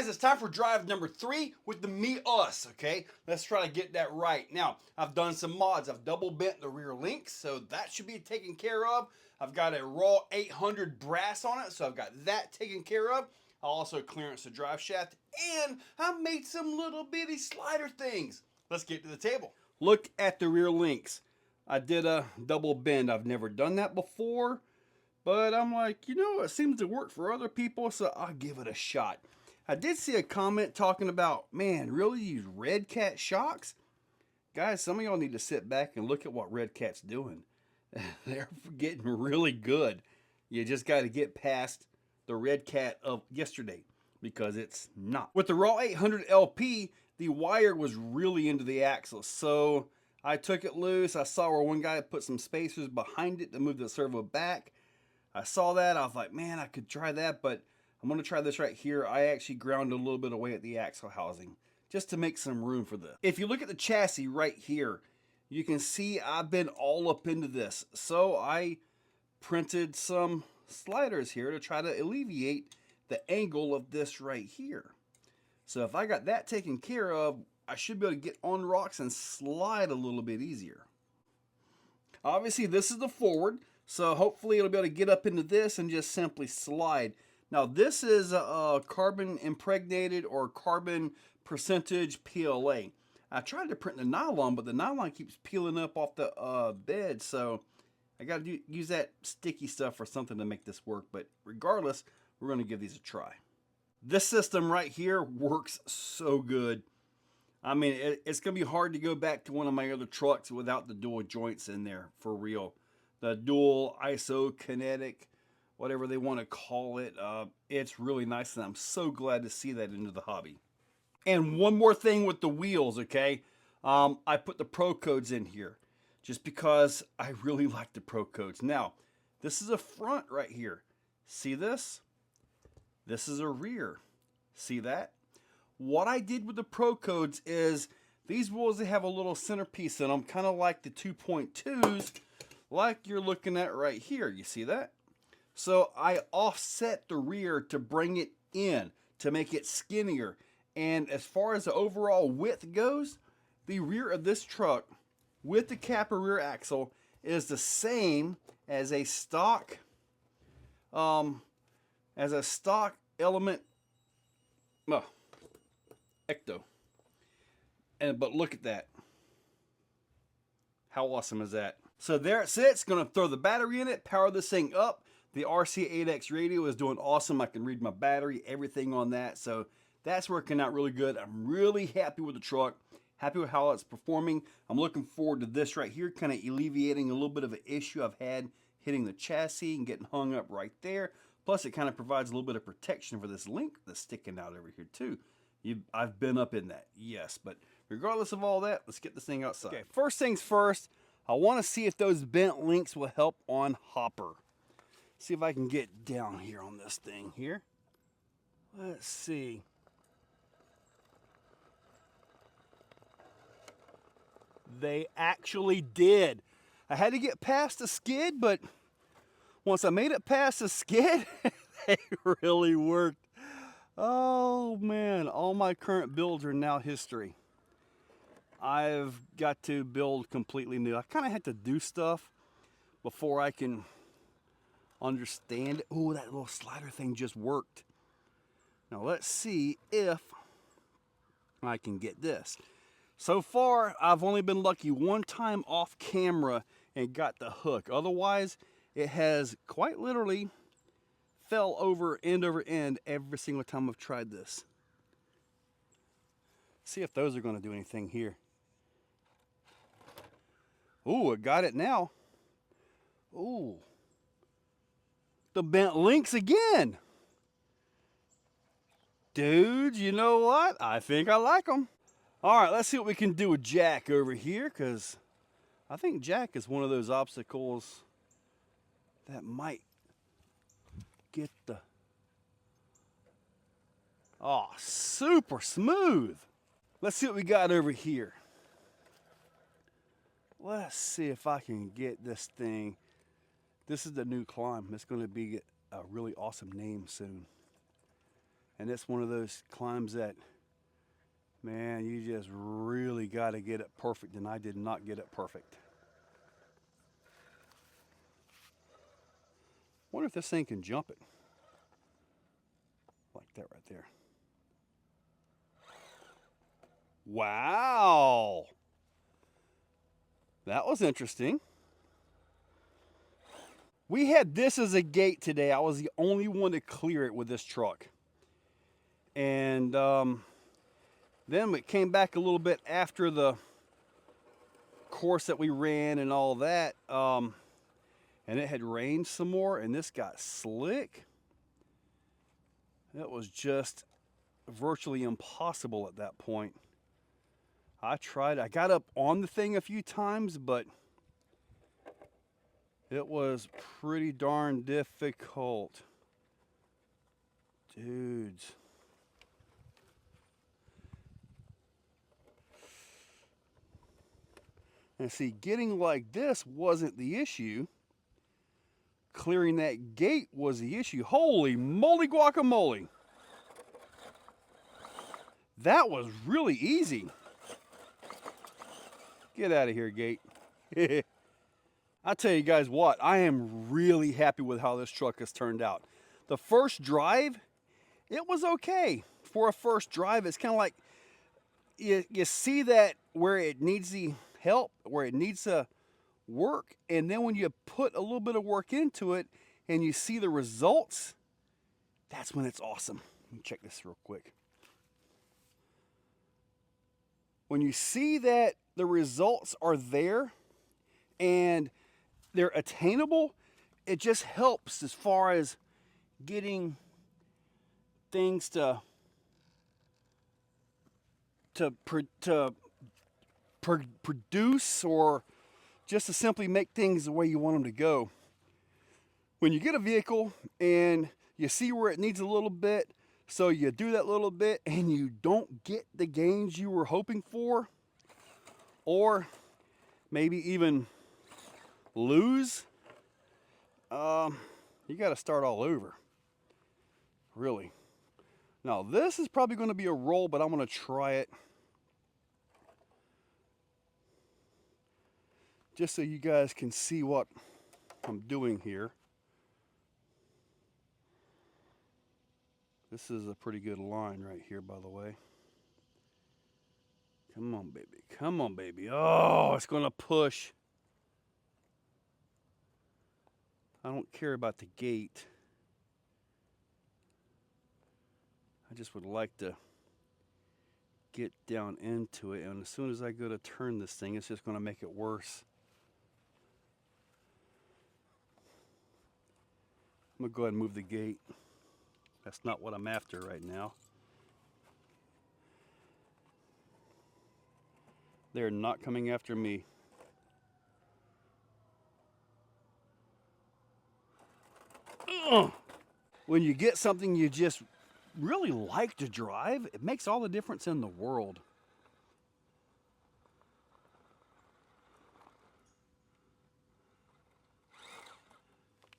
it's time for drive number 3 with the MEUS, okay? Let's try to get that right. Now, I've done some mods. I've double bent the rear links, so that should be taken care of. I've got a raw 800 brass on it, so I've got that taken care of. I also clearance the drive shaft, and I made some little bitty slider things. Let's get to the table. Look at the rear links. I did a double bend. I've never done that before, but I'm like, you know, it seems to work for other people, so I'll give it a shot. I did see a comment talking about, man, really use Red Cat shocks? Guys, some of y'all need to sit back and look at what Red Cat's doing. They're getting really good. You just got to get past the Red Cat of yesterday, because it's not. With the raw 800 LP, the wire was really into the axle, so I took it loose. I saw where one guy put some spacers behind it to move the servo back. I saw that. I was like, man, I could try that, but I'm going to try this right here. I actually ground a little bit away at the axle housing just to make some room for this. If you look at the chassis right here, you can see I've been all up into this. So I printed some sliders here to try to alleviate the angle of this right here. So if I got that taken care of, I should be able to get on rocks and slide a little bit easier. Obviously, this is the forward, so hopefully it'll be able to get up into this and just simply slide. Now, this is a carbon impregnated or carbon percentage PLA. I tried to print the nylon, but the nylon keeps peeling up off the bed, so I got to use that sticky stuff or something to make this work. But regardless, we're going to give these a try. This system right here works so good. I mean, it's going to be hard to go back to one of my other trucks without the dual joints in there, for real. The dual isokinetic, whatever they want to call it. It's really nice, and I'm so glad to see that into the hobby. And one more thing with the wheels, okay? I put the Pro Codes in here just because I really like the Pro Codes. Now, this is a front right here. See this? This is a rear. See that? What I did with the Pro Codes is these wheels, they have a little centerpiece in them, kind of like the 2.2s, like you're looking at right here. You see that? So I offset the rear to bring it in, to make it skinnier. And as far as the overall width goes, the rear of this truck with the Kappa rear axle is the same as a stock element, well, Ecto. But look at that. How awesome is that? So there it sits. Going to throw the battery in it, power this thing up. The RC8X radio is doing awesome. I can read my battery, everything on that. So that's working out really good. I'm really happy with the truck. Happy with how it's performing. I'm looking forward to this right here, kind of alleviating a little bit of an issue I've had hitting the chassis and getting hung up right there. Plus, it kind of provides a little bit of protection for this link that's sticking out over here too. I've been up in that, yes. But regardless of all that, let's get this thing outside. Okay, first things first, I want to see if those bent links will help on hopper. See if I can get down here on this thing here. Let's see. They actually did. I had to get past the skid, but once I made it past the skid, they really worked. Oh man, all my current builds are now history. I've got to build completely new. I kind of had to do stuff before I can understand it. Oh, that little slider thing just worked. Now let's see if I can get this. So far, I've only been lucky one time off camera and got the hook. Otherwise, it has quite literally fell over end every single time I've tried this. See if those are going to do anything here. Ooh, I got it now. Ooh. The bent links again. Dudes, you know what? I think I like them. All right, let's see what we can do with Jack over here, because I think Jack is one of those obstacles that might get the... Oh, super smooth. Let's see what we got over here. Let's see if I can get this thing. This is the new climb. It's going to be a really awesome name soon. And it's one of those climbs that, man, you just really got to get it perfect, and I did not get it perfect. Wonder if this thing can jump it. Like that right there. Wow! That was interesting. We had this as a gate today. I was the only one to clear it with this truck. And then it came back a little bit after the course that we ran and all that. And it had rained some more, and this got slick. It was just virtually impossible at that point. I got up on the thing a few times, but it was pretty darn difficult. Dudes. And see, getting like this wasn't the issue. Clearing that gate was the issue. Holy moly guacamole. That was really easy. Get out of here, gate. I tell you guys what, I am really happy with how this truck has turned out. The first drive, it was okay. For a first drive, it's kind of like, you see that where it needs the help, where it needs to work, and then when you put a little bit of work into it and you see the results, that's when it's awesome. Let me check this real quick. When you see that the results are there and they're attainable, it just helps as far as getting things to produce, or just to simply make things the way you want them to go. When you get a vehicle and you see where it needs a little bit, so you do that little bit and you don't get the gains you were hoping for, or maybe even lose, you got to start all over. Really. Now this is probably going to be a roll, but I'm going to try it just so you guys can see what I'm doing here. This is a pretty good line right here, by the way. Come on, baby. Come on, baby. Oh, it's going to push. I don't care about the gate. I just would like to get down into it, and as soon as I go to turn this thing, it's just going to make it worse. I'm going to go ahead and move the gate. That's not what I'm after right now. They're not coming after me. Ugh. When you get something you just really like to drive, it makes all the difference in the world.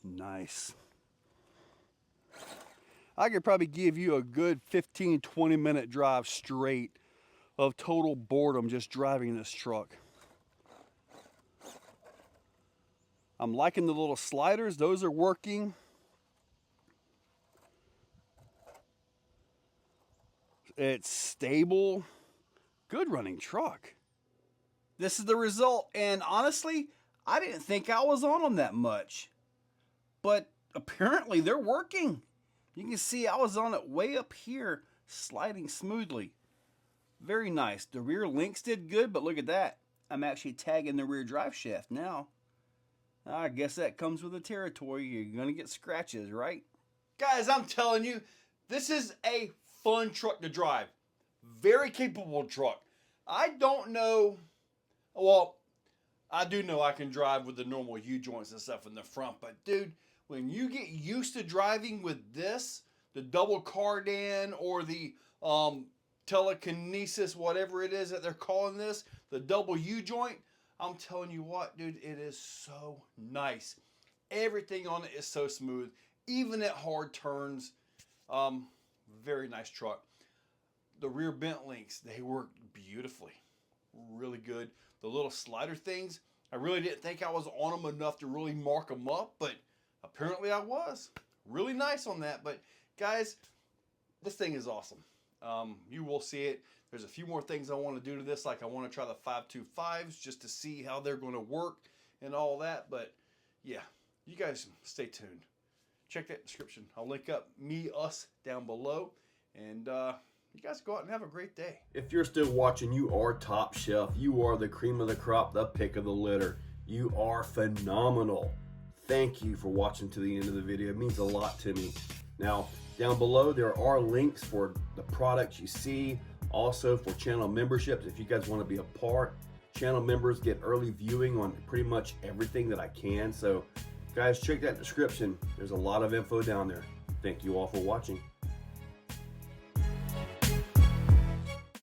Nice. I could probably give you a good 15-20 minute drive straight of total boredom just driving this truck. I'm liking the little sliders. Those are working. It's stable. Good running truck. This is the result, and honestly, I didn't think I was on them that much. But apparently they're working. You can see I was on it way up here, sliding smoothly. Very nice. The rear links did good, but look at that. I'm actually tagging the rear drive shaft now. I guess that comes with the territory. You're going to get scratches, right? Guys, I'm telling you, this is a fun truck to drive. Very capable truck. I don't know, well, I do know I can drive with the normal U-joints and stuff in the front, but dude, when you get used to driving with this, the double cardan or the telekinesis, whatever it is that they're calling this, the double U-joint, I'm telling you what, dude, it is so nice. Everything on it is so smooth, even at hard turns. Very nice truck. The rear bent links, they work beautifully. Really good. The little slider things, I really didn't think I was on them enough to really mark them up, but apparently I was. Really nice on that. But guys, this thing is awesome. You will see it. There's a few more things I want to do to this, like I want to try the 525s just to see how they're going to work and all that. But yeah, you guys stay tuned. Check that description. I'll link up MEUS down below. And you guys go out and have a great day. If you're still watching, you are top shelf. You are the cream of the crop, the pick of the litter. You are phenomenal. Thank you for watching to the end of the video. It means a lot to me. Now, down below, there are links for the products you see. Also for channel memberships, if you guys want to be a part. Channel members get early viewing on pretty much everything that I can. So guys, check that description. There's a lot of info down there. Thank you all for watching.